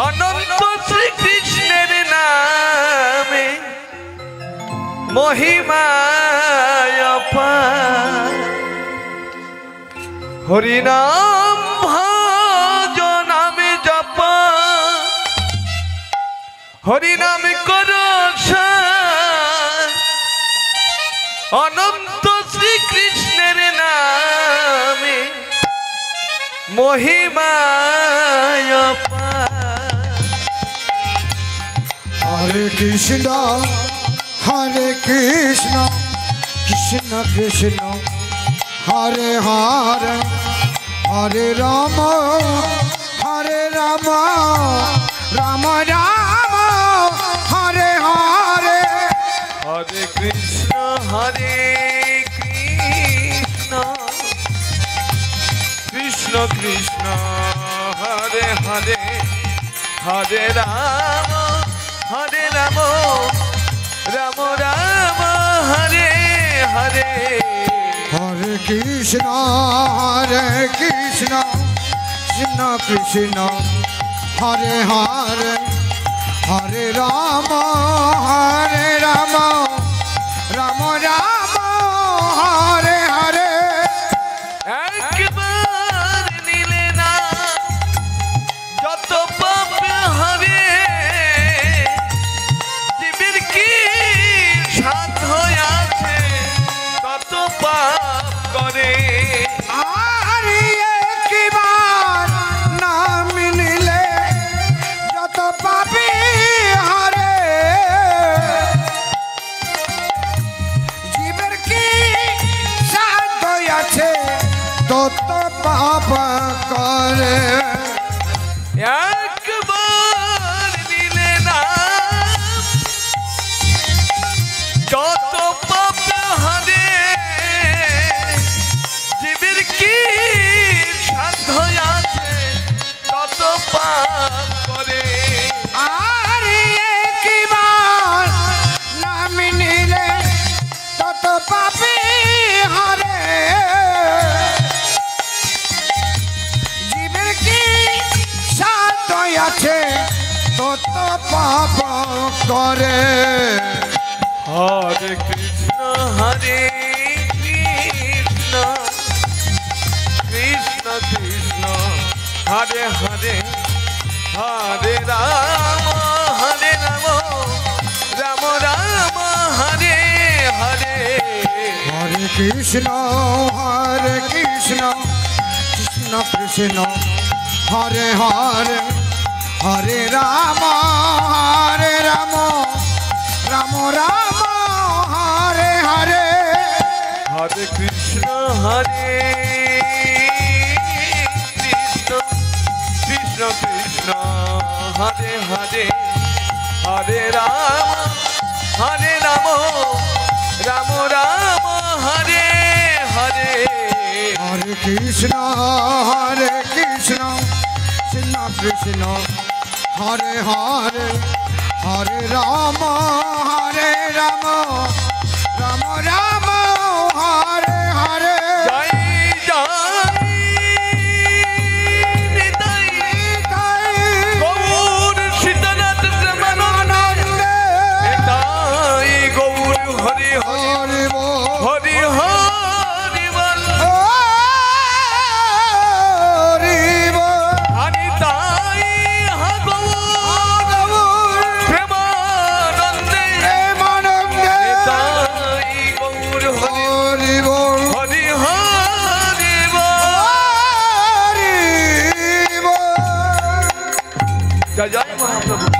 অনন্ত শ্রীকৃষ্ণের নামে মহিমায় অপার হরিনাম ভজ নামে জপ হরিনাম করো অনন্ত শ্রীকৃষ্ণের নামে মহিমায় অপার হরে কৃষ্ণ কৃষ্ণ কৃষ্ণ হরে হরে হরে রাম রাম রাম হরে হরে হরে কৃষ্ণ কৃষ্ণ কৃষ্ণ হরে হরে হরে রাম রাম রাম হরে হরে হরে কৃষ্ণ কৃষ্ণ কৃষ্ণ হরে হরে হরে রাম রাম রাম হরে হরে একবার নিলে না যত পাপ হবে জীবের কি সাধ আছে তত পাপ করে আর একবার নাম নিলে যত পাপী হরে জীবের কি সাধ্য আছে তত পাপ করে একবার নিলে না যত পাপ হবে জীবের কি সাধ্য আছে তত পাপ করে আর একবার নাম নিলে তত পাপী হরে জীবের কি সাধ্য আছে তত পাপ করে হরে কৃষ্ণ কৃষ্ণ কৃষ্ণ হরে হরে হরে রাম রাম রাম হরে হরে হরে কৃষ্ণ কৃষ্ণ কৃষ্ণ হরে হরে হরে রাম রাম রাম হরে হরে হরে কৃষ্ণ কৃষ্ণ কৃষ্ণ হরে হরে হরে রাম রাম রাম হরে হরে হরে কৃষ্ণ কৃষ্ণ কৃষ্ণ হরে হরে হরে রাম রাম রাম হরে হরে জয় জয় নিতাই গৌর সীতানাথ প্রেমানন্দ নিতাই গৌর হরি হরি হরি হরি বল নিতাই গৌর প্রেমানন্দে নিতাই গৌর হরি হরি হরি বল জয় জয় মহাপ্রভু।